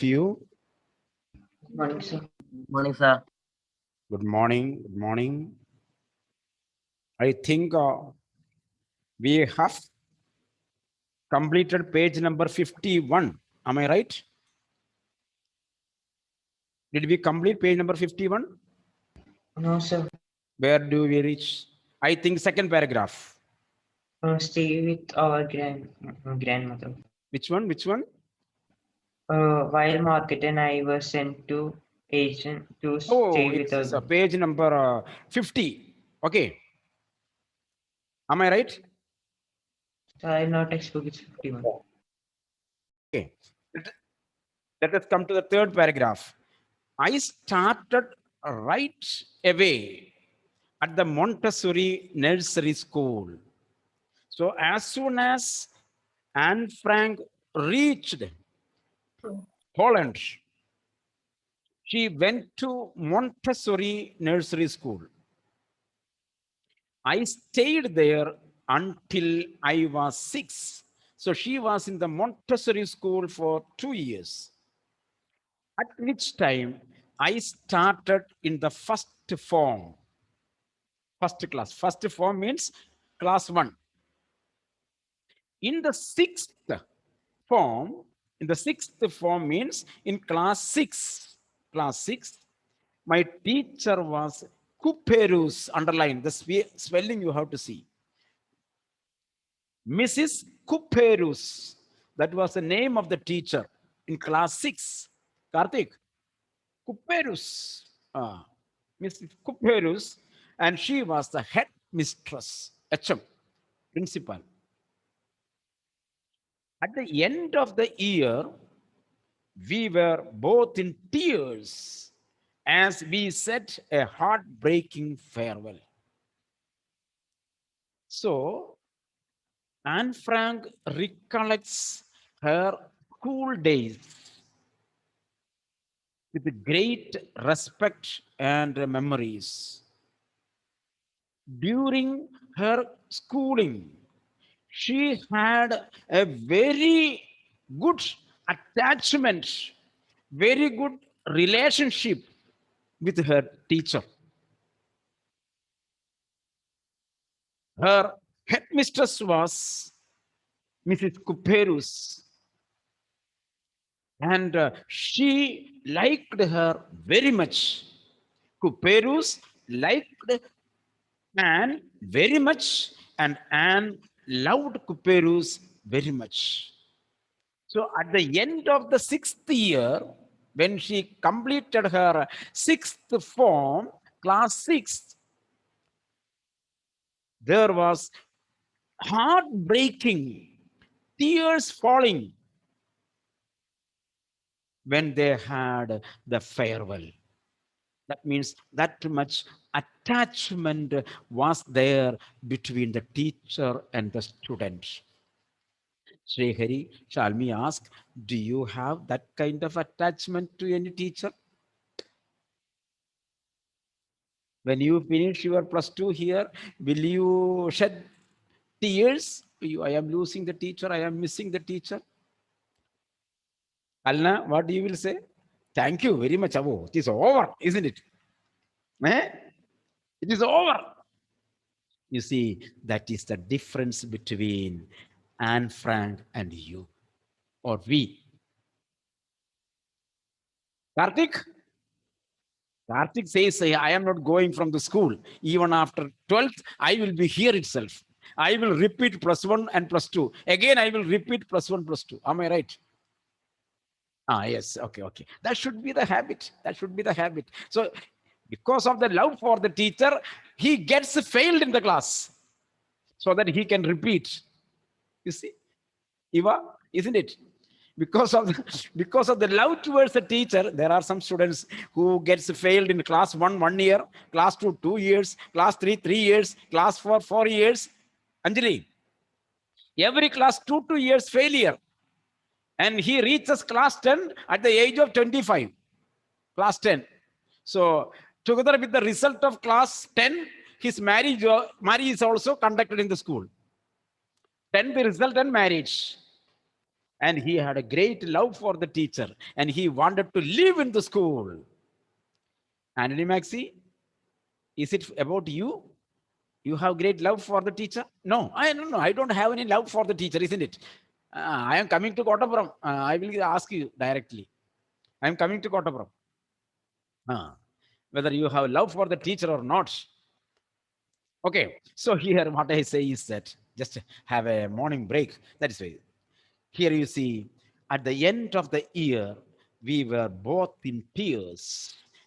you. Morning, sir. Morning, sir. Good morning. Good morning. I think we have completed page number 51. Am I right? Did we complete page number 51? No, sir. Where do we reach? I think second paragraph. Stay with our grandmother. Which one? Which one? While Market and I were sent to Asian to Oh, stay with it's our. page number 50. Okay. Am I right? I not textbook is 51. Okay. Let us come to the third paragraph. I started right away at the Montessori nursery school. So as soon as Anne Frank reached Holland, she went to Montessori nursery school. I stayed there until I was 6. So she was in the Montessori school for 2 years. At which time I started in the first form. First class. First form means class 1. In the sixth form means in class 6. Class 6, my teacher was Couperus. Underline the spelling you have to see. Mrs. Couperus. That was the name of the teacher in class 6. Karthik. Couperus. Mrs. Couperus. And she was the head mistress, HM, principal. At the end of the year, we were both in tears as we said a heartbreaking farewell. So, Anne Frank recollects her school days with great respect and memories. During her schooling, she had a very good attachment, very good relationship with her teacher. Her headmistress was Mrs. Couperus, and she liked her very much. Couperus liked Anne very much, and Anne loved Couperus very much. So at the end of the 6th year, when she completed her 6th form, class 6, there was heartbreaking, tears falling when they had the farewell. That means that much attachment was there between the teacher and the student. Sri Hari, shall me ask, do you have that kind of attachment to any teacher? When you finish your +2 here, will you shed tears? I am losing the teacher, I am missing the teacher. Alna, what you will say? Thank you very much, Abo. It is over, isn't it? Eh? It is over. You see, that is the difference between Anne Frank and you, or we. Karthik? Karthik says, I am not going from the school. Even after 12th, I will be here itself. I will repeat +1 and +2. Again, I will repeat +1, +2. Am I right? Yes. Okay. That should be the habit. That should be the habit. So, because of the love for the teacher, he gets failed in the class so that he can repeat. You see, Eva, isn't it? Because of the love towards the teacher, there are some students who gets failed in class 1 year, class 2 2 years, class 3 3 years, class 4 4 years. Anjali, every class 2 years failure, and he reaches class 10 at the age of 25. Class 10. So together with the result of class 10, his marriage is also conducted in the school. 10th result and marriage. And he had a great love for the teacher and he wanted to live in the school. Anthony Maxi, is it about you? You have great love for the teacher? No, I don't know. I don't have any love for the teacher, isn't it? I am coming to Kottapuram. I will ask you directly. I am coming to Kottapuram. Whether you have love for the teacher or not. Okay, so here what I say is that just have a morning break. That is why. Here you see, at the end of the year, we were both in tears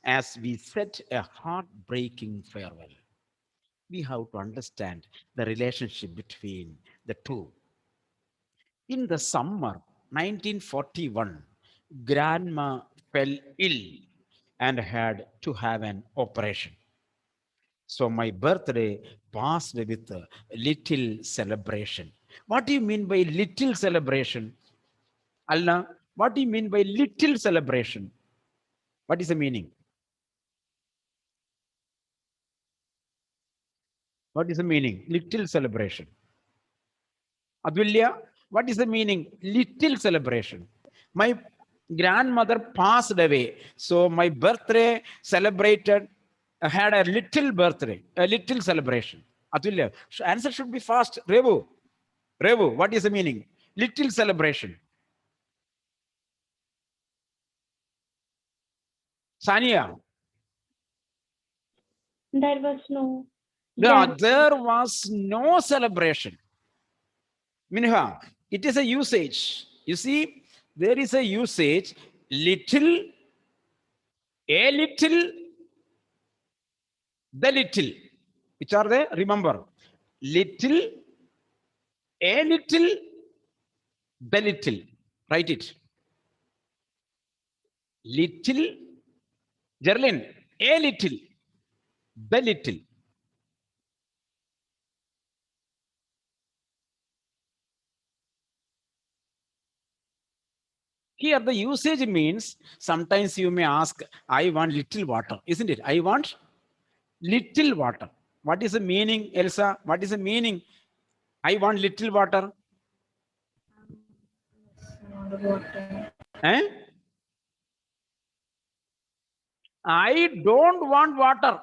as we said a heartbreaking farewell. We have to understand the relationship between the two. In the summer 1941, grandma fell ill and had to have an operation. So my birthday passed with a little celebration. What do you mean by little celebration? Allah, what do you mean by little celebration? What is the meaning? What is the meaning? Little celebration. Advilya, what is the meaning? Little celebration. My grandmother passed away. So my birthday celebrated, had a little birthday, a little celebration. Atulya, answer should be fast. Revu, what is the meaning? Little celebration. Sania, There was no. no, There, there was no celebration. Minha, it is a usage. You see, there is a usage, little, a little, the little. Which are they? Remember, little, a little, the little. Write it. Little, Gerlin, a little, the little. Here the usage means sometimes you may ask, I want little water, isn't it? I want little water. What is the meaning, Elsa? What is the meaning? I want little water. Eh? I don't want water.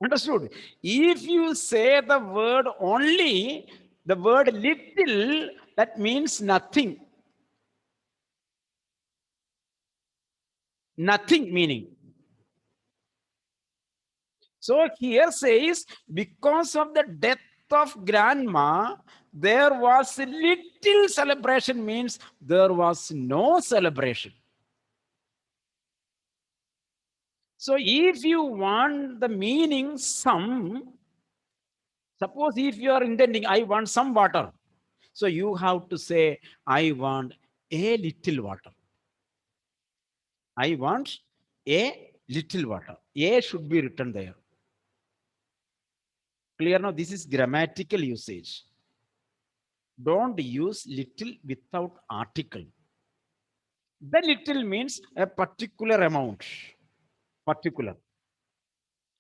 Understood? If you say the word only, the word little, that means nothing. Nothing meaning. So here says, because of the death of grandma, there was a little celebration, means there was no celebration. So if you want the meaning some, suppose if you are intending, I want some water. So you have to say, I want a little water. I want a little water. A should be written there. Clear now? This is grammatical usage. Don't use little without article. The little means a particular amount. Particular.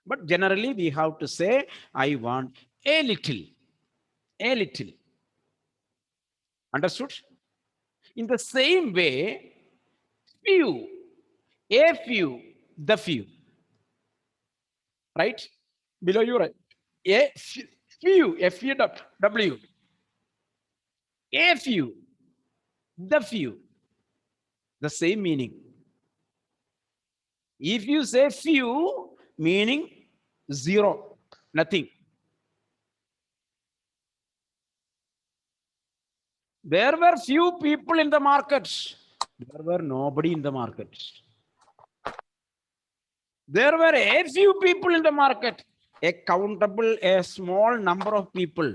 But generally we have to say, I want a little. A little. Understood? In the same way, few, a few, the few. Right? Below you, right? A few, F-U-W. A few, the few. The same meaning. If you say few, meaning zero, nothing. There were few people in the market. There were nobody in the market. There were a few people in the market. A countable, a small number of people.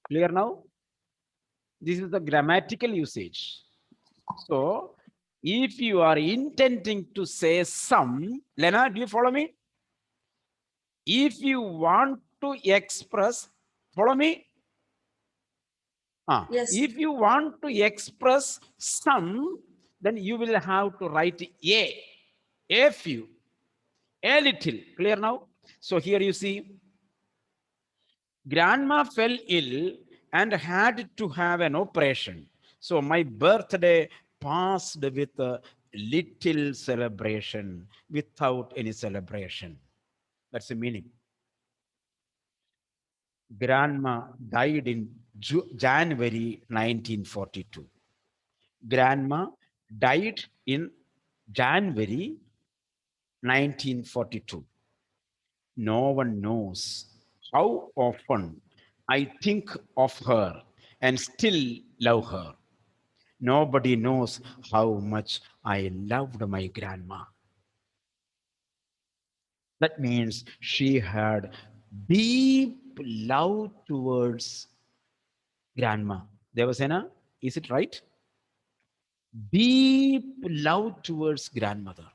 Clear now? This is the grammatical usage. So, if you are intending to say some, Lena, do you follow me? If you want to express, follow me? Yes. If you want to express some, then you will have to write a few, a little. Clear now? So here you see, grandma fell ill and had to have an operation. So my birthday passed with a little celebration, without any celebration. That's the meaning. Grandma died in January 1942. Grandma died in January 1942. No one knows how often I think of her and still love her. Nobody knows how much I loved my grandma. That means she had deep love towards grandma. Devasena, is it right? Deep love towards grandmother.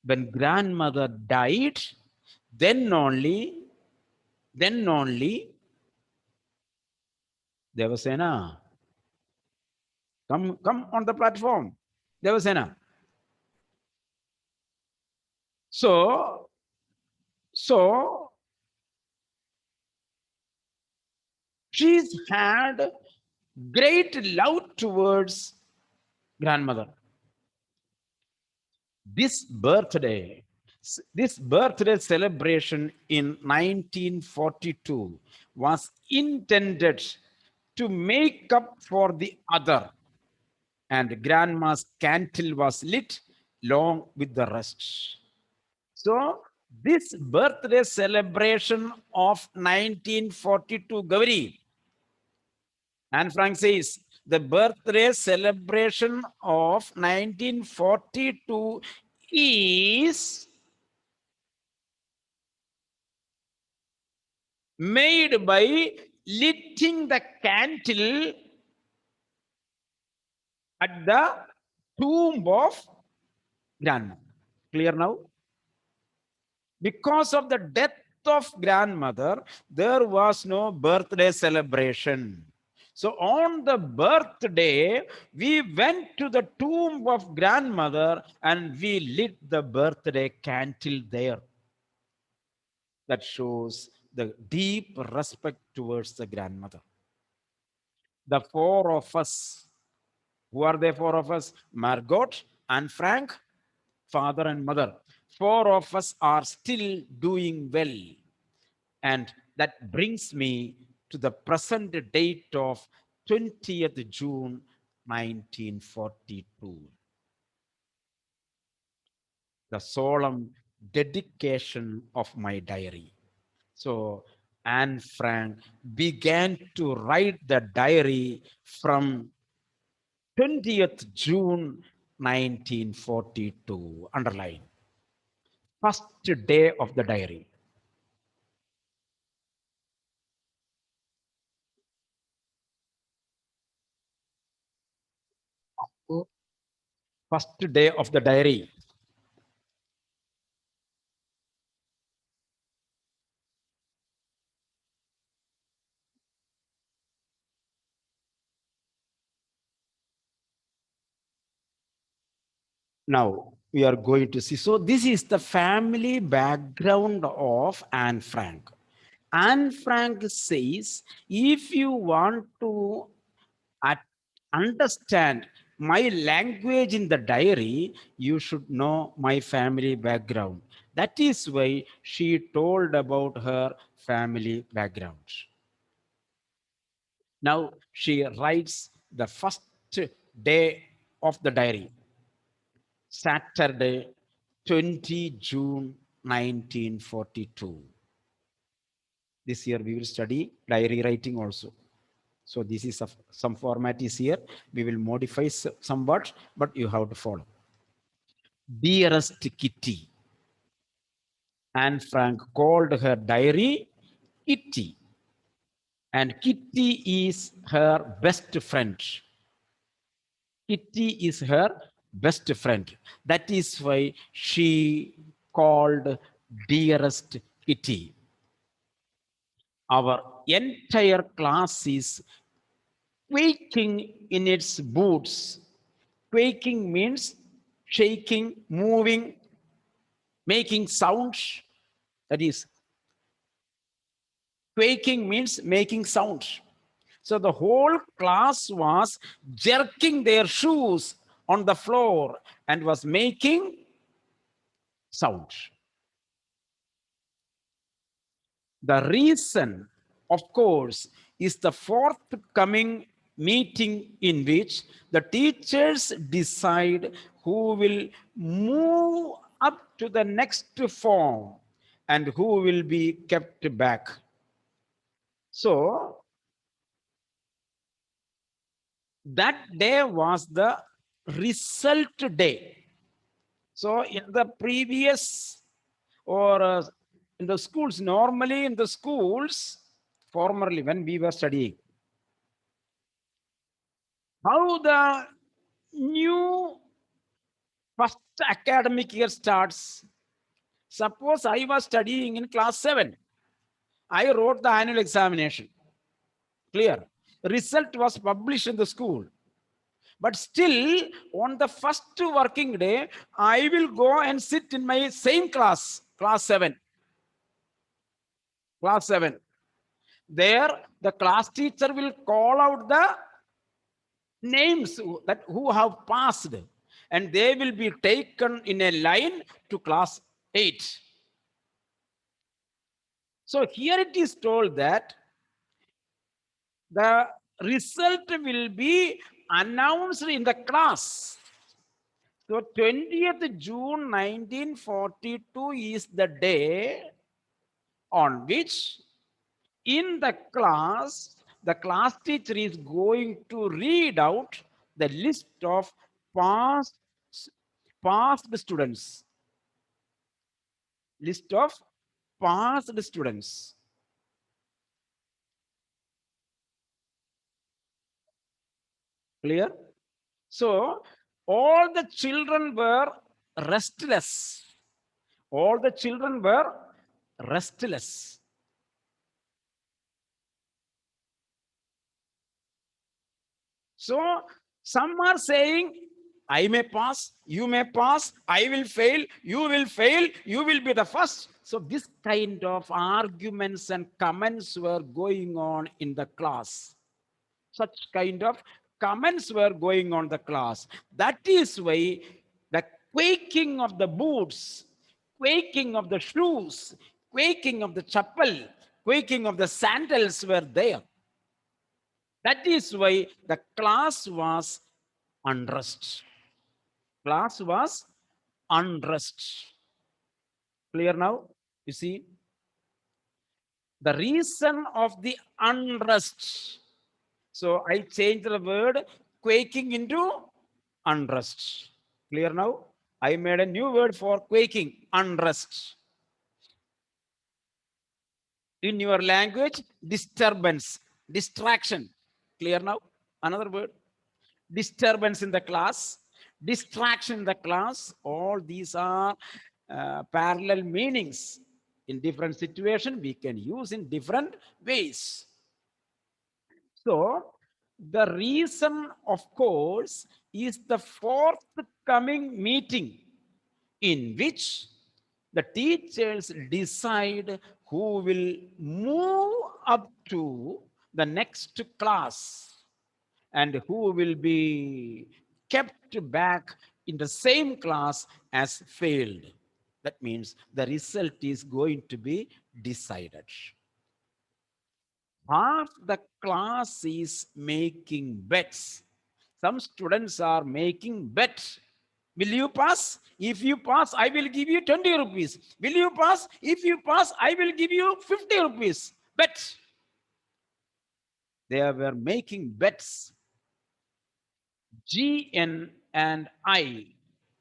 When grandmother died, then only, then only, Devasena, come on the platform. Devasena. So, so she's had great love towards grandmother. This birthday, this birthday celebration in 1942 was intended to make up for the other, and grandma's candle was lit along with the rest. So this birthday celebration of 1942, Gauri, and Frank says the birthday celebration of 1942 is made by lighting the candle at the tomb of grandma. Clear now? Because of the death of grandmother, there was no birthday celebration. So on the birthday, we went to the tomb of grandmother and we lit the birthday candle there. That shows the deep respect towards the grandmother. The four of us, who are the four of us? Margot and Frank, father and mother. Four of us are still doing well. And that brings me to the present date of 20th June 1942. The solemn dedication of my diary. So Anne Frank began to write the diary from 20th June 1942. Underline. First day of the diary. First day of the diary. Now we are going to see. So this is the family background of Anne Frank. Anne Frank says, if you want to understand my language in the diary, you should know my family background. That is why she told about her family background. Now she writes the first day of the diary, Saturday, 20 June 1942. This year we will study diary writing also. So this is some format is here. We will modify somewhat, but you have to follow. Dearest Kitty. Anne Frank called her diary Kitty. And Kitty is her best friend. Kitty is her best friend. That is why she called dearest Kitty. Our entire class is quaking in its boots. Quaking means shaking, moving, making sounds. That is, quaking means making sound. So the whole class was jerking their shoes on the floor and was making sound. The reason, of course, is the forthcoming meeting in which the teachers decide who will move up to the next form and who will be kept back. So that day was the result day. So in the previous or in the schools, normally in the schools, formerly when we were studying, how the new first academic year starts. Suppose I was studying in class 7. I wrote the annual examination. Clear. Result was published in the school. But still, on the first working day, I will go and sit in my same class, class 7. Class 7. There, the class teacher will call out the names who have passed, and they will be taken in a line to class 8. So here it is told that the result will be announced in the class. So 20th June 1942 is the day on which in the class teacher is going to read out the list of past, past students. List of past students. Clear? So all the children were restless. All the children were restless. So some are saying, I may pass, you may pass, I will fail, you will be the first. So this kind of arguments and comments were going on in the class. Such kind of comments were going on the class. That is why the quaking of the boots, quaking of the shoes, quaking of the chapel, quaking of the sandals were there. That is why the class was unrest. Class was unrest. Clear now? You see, the reason of the unrest. So I changed the word quaking into unrest. Clear now? I made a new word for quaking, unrest. In your language, disturbance, distraction. Clear now? Another word. Disturbance in the class, distraction in the class. All these are parallel meanings. In different situations, we can use in different ways. So the reason, of course, is the forthcoming meeting in which the teachers decide who will move up to the next class and who will be kept back in the same class as failed. That means the result is going to be decided. Half the class is making bets. Some students are making bets. Will you pass? If you pass, I will give you 20 rupees. Will you pass? If you pass, I will give you 50 rupees. Bet. They were making bets. GN and I,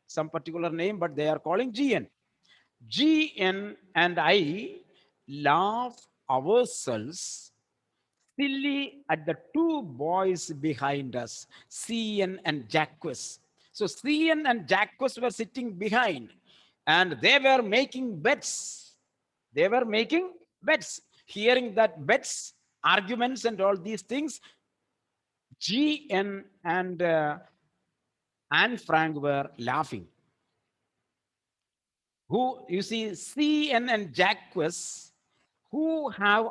some particular name, but they are calling GN. GN and I laugh ourselves silly at the two boys behind us, CN and Jacques. So CN and Jacques were sitting behind and they were making bets. They were making bets. Hearing that bets, arguments, and all these things, GN and Anne Frank were laughing. Who, you see, CN and Jacques, who have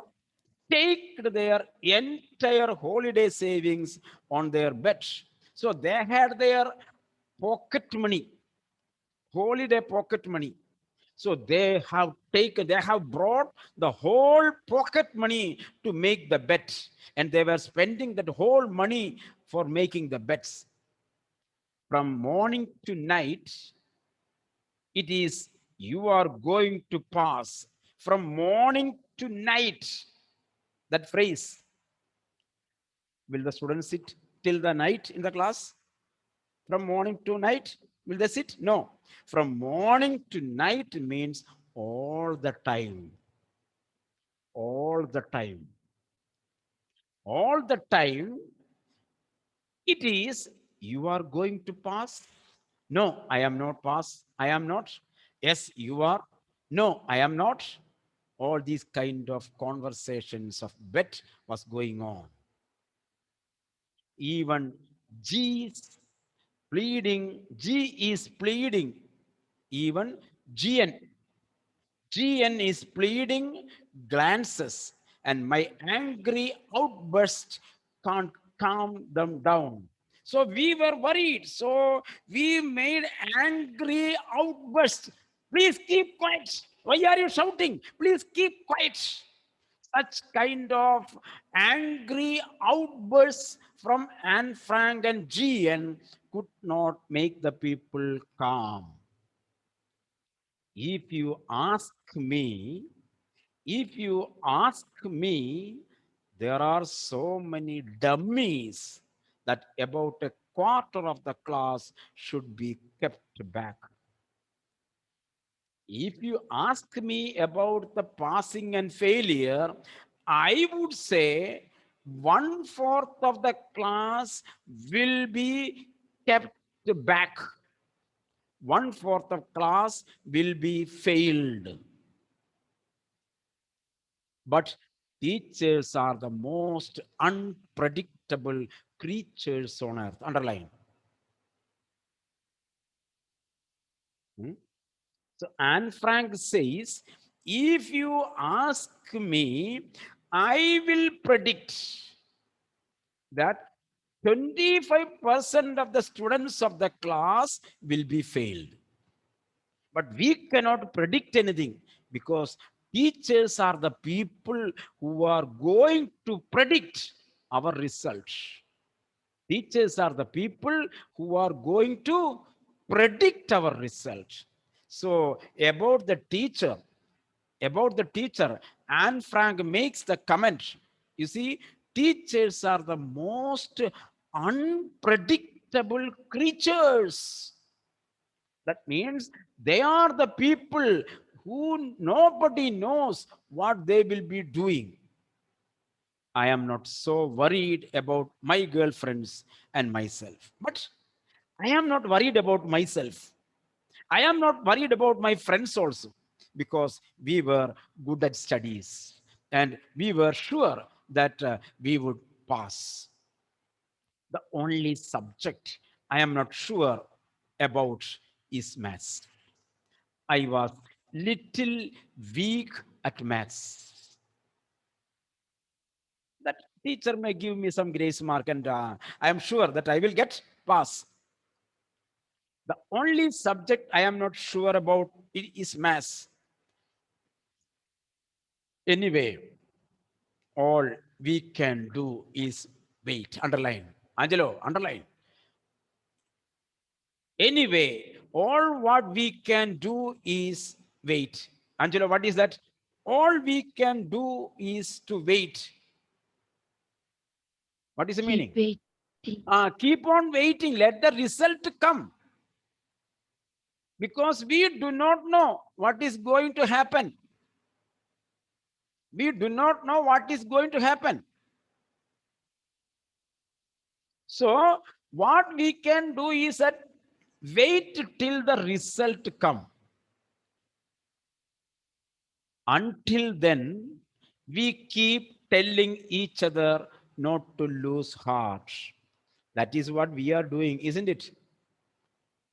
take their entire holiday savings on their bet. So they had their pocket money, holiday pocket money. So they have brought the whole pocket money to make the bet, and they were spending that whole money for making the bets. From morning to night, it is you are going to pass. From morning to night, that phrase, will the students sit till the night in the class? From morning to night, will they sit? No. From morning to night means all the time. All the time. All the time, it is you are going to pass. No, I am not pass. I am not. Yes, you are. No, I am not. All these kind of conversations of bet was going on. Even G is pleading, G is pleading. Even GN, GN is pleading glances, and my angry outburst can't calm them down. So we were worried. So we made angry outburst. Please keep quiet. Why are you shouting? Please keep quiet. Such kind of angry outbursts from Anne Frank and GN could not make the people calm. If you ask me, if you ask me, there are so many dummies that about a quarter of the class should be kept back. If you ask me about the passing and failure, I would say one fourth of the class will be kept back. One fourth of class will be failed. But teachers are the most unpredictable creatures on earth. Underline. Hmm? So Anne Frank says, if you ask me, I will predict that 25% of the students of the class will be failed. But we cannot predict anything because teachers are the people who are going to predict our results. Teachers are the people who are going to predict our result. So about the teacher, Anne Frank makes the comment. You see, teachers are the most unpredictable creatures. That means they are the people who nobody knows what they will be doing. I am not so worried about my girlfriends and myself. But I am not worried about myself. I am not worried about my friends also because we were good at studies and we were sure that we would pass. The only subject I am not sure about is maths. I was little weak at maths. That teacher may give me some grace mark and I am sure that I will get pass. The only subject I am not sure about is maths. Anyway, all we can do is wait. Underline. Angelo, underline. Anyway, all what we can do is wait. Angelo, what is that? All we can do is to wait. What is the Keep meaning? waiting. Keep on waiting. Let the result come. Because we do not know what is going to happen. We do not know what is going to happen. So what we can do is that wait till the result come. Until then, we keep telling each other not to lose heart. That is what we are doing, isn't it?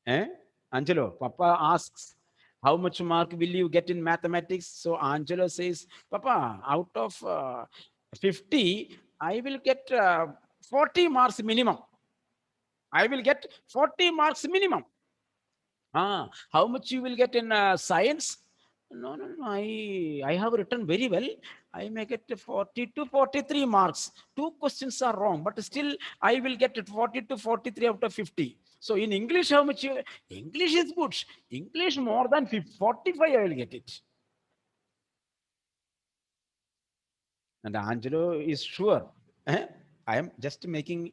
Eh? Angelo, Papa asks, how much mark will you get in mathematics? So Angelo says, Papa, out of 50, I will get 40 marks minimum. I will get 40 marks minimum. How much you will get in science? No, no, no. I have written very well. I may get 40 to 43 marks. Two questions are wrong, but still I will get it 40 to 43 out of 50. So in English, how much you? English is good. English more than 45, I will get it. And Angelo is sure. I am just making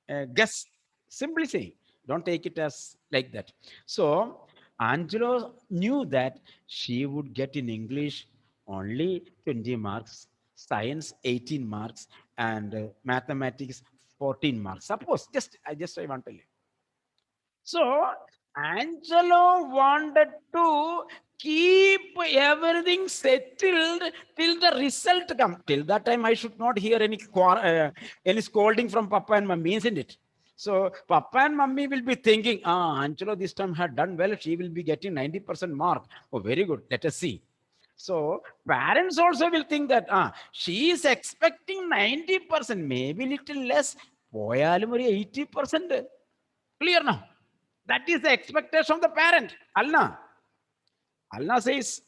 a guess, simply saying. Don't take it as like that. So Angelo knew that she would get in English only 20 marks, science 18 marks, and mathematics 14 marks. Suppose, I want to tell you. So Angelo wanted to keep everything settled till the result come. Till that time, I should not hear any scolding from Papa and Mummy, isn't it? So Papa and Mummy will be thinking, Angelo this time had done well. She will be getting 90% mark. Oh, very good. Let us see. So parents also will think that she is expecting 90%, maybe little less. പോയാലും ഒരു 80%. Clear now? That is the expectation of the parent. Alna. Alna says,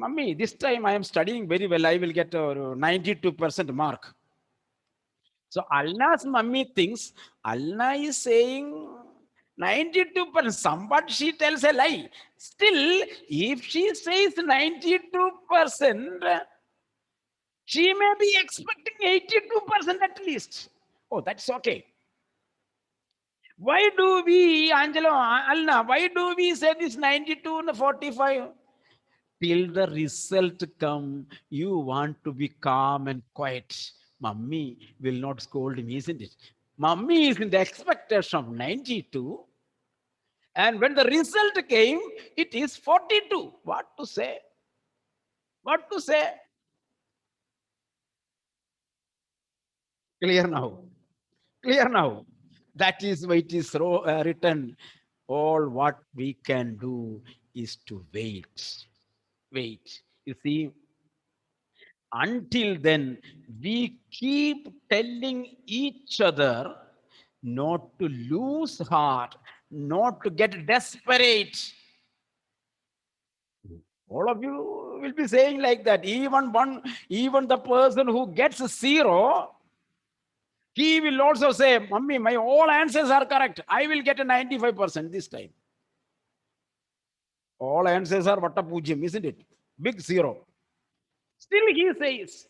Mummy, this time I am studying very well. I will get a 92% mark. So Alna's mummy thinks Alna is saying 92%. But she tells a lie. Still, if she says 92%, she may be expecting 82% at least. Oh, that's okay. Why do we, Angelo, Alna, why do we say this 92 and 45? Till the result come, you want to be calm and quiet. Mummy will not scold me, isn't it? Mummy is in the expectation of 92. And when the result came, it is 42. What to say? What to say? Clear now. Clear now. That is why it is written. All what we can do is to wait. Wait. You see, until then, we keep telling each other not to lose heart, not to get desperate. All of you will be saying like that. Even the person who gets 0, he will also say, Mummy, my all answers are correct. I will get a 95% this time. All answers are Vatta Pujyam, isn't it? Big 0. Still he says,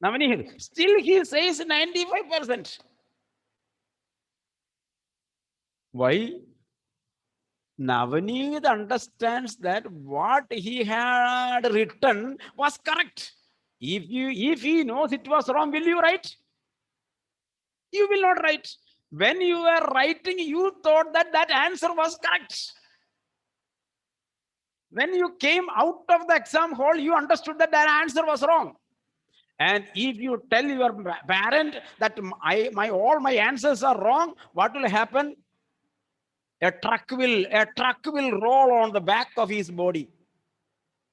Navani, still he says 95%. Why? Navneet understands that what he had written was correct. If he knows it was wrong, will you write? You will not write. When you were writing, you thought that that answer was correct. When you came out of the exam hall, you understood that that answer was wrong. And if you tell your parent that all my answers are wrong, what will happen? A truck will roll on the back of his body.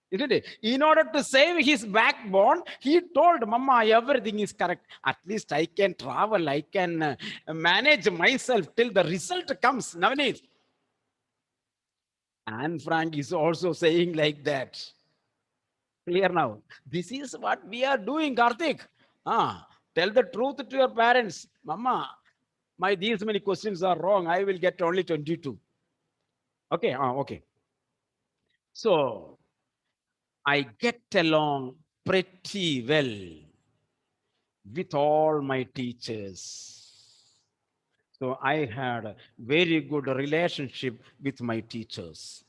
Isn't it? In order to save his backbone, he told Mama, everything is correct. At least I can travel, I can manage myself till the result comes. Navneet. Anne Frank is also saying like that. Clear now. This is what we are doing, Karthik. Tell the truth to your parents. Mama, these many questions are wrong. I will get only 22. Okay, okay. So I get along pretty well with all my teachers. So I had a very good relationship with my teachers.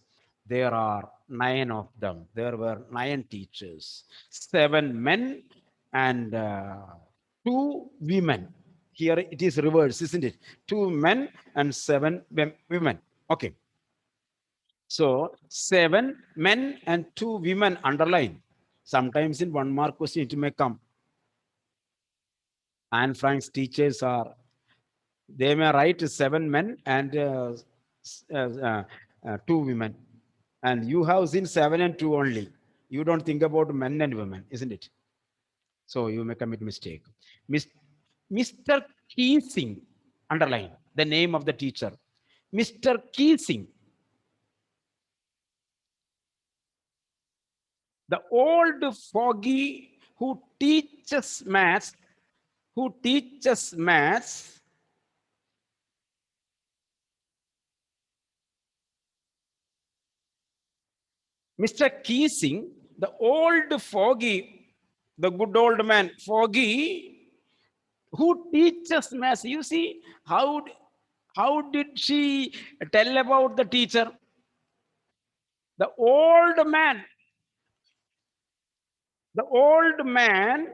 There are 9 of them. There were 9 teachers, 7 men and 2 women. Here it is reversed, isn't it? 2 men and 7 women. Okay. So 7 men and 2 women underline. Sometimes in 1 mark question it may come. Anne Frank's teachers they may write 7 men and 2 women. And you have seen 7 and 2 only. You don't think about men and women, isn't it? So you may commit mistake. Mr. Keesing, underline the name of the teacher. Mr. Keesing, the old fogey who teaches maths, who teaches maths, Mr. Keesing, the old fogey, the good old man, fogey, who teaches maths. You see, how did she tell about the teacher? The old man, the old man,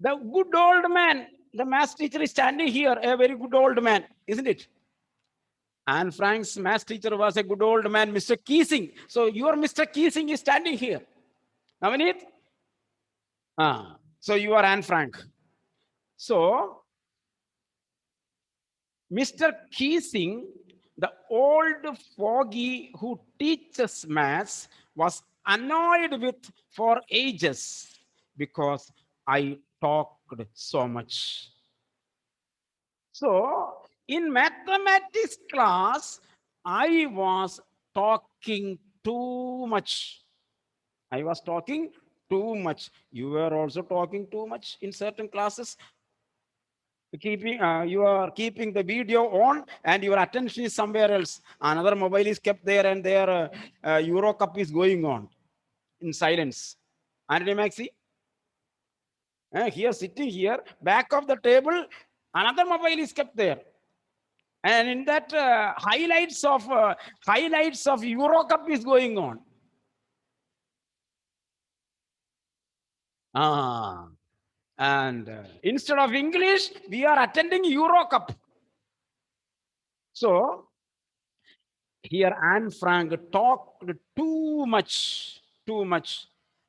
the good old man, the maths teacher is standing here, a very good old man, isn't it? Anne Frank's maths teacher was a good old man, Mr. Keesing. So your Mr. Keesing is standing here. Navneet? So you are Anne Frank. So Mr. Keesing, the old fogey who teaches maths, was annoyed with for ages because I talked so much. So in mathematics class, I was talking too much. I was talking too much. You were also talking too much in certain classes. You are keeping the video on and your attention is somewhere else. Another mobile is kept there and their Euro Cup is going on in silence. Anthony Maxi, here sitting here, back of the table, another mobile is kept there. And in that highlights of Euro Cup is going on. And instead of English, we are attending Euro Cup. So here Anne Frank talked too much.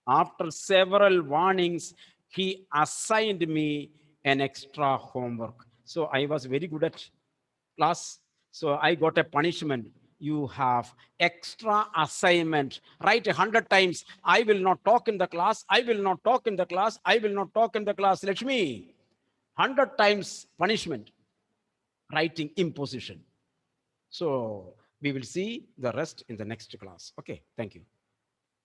After several warnings, he assigned me an extra homework. So I was very good at class. So I got a punishment. You have extra assignment. Write 100 times. I will not talk in the class. I will not talk in the class. I will not talk in the class. Lakshmi, 100 times punishment. Writing imposition. So we will see the rest in the next class. Okay, thank you.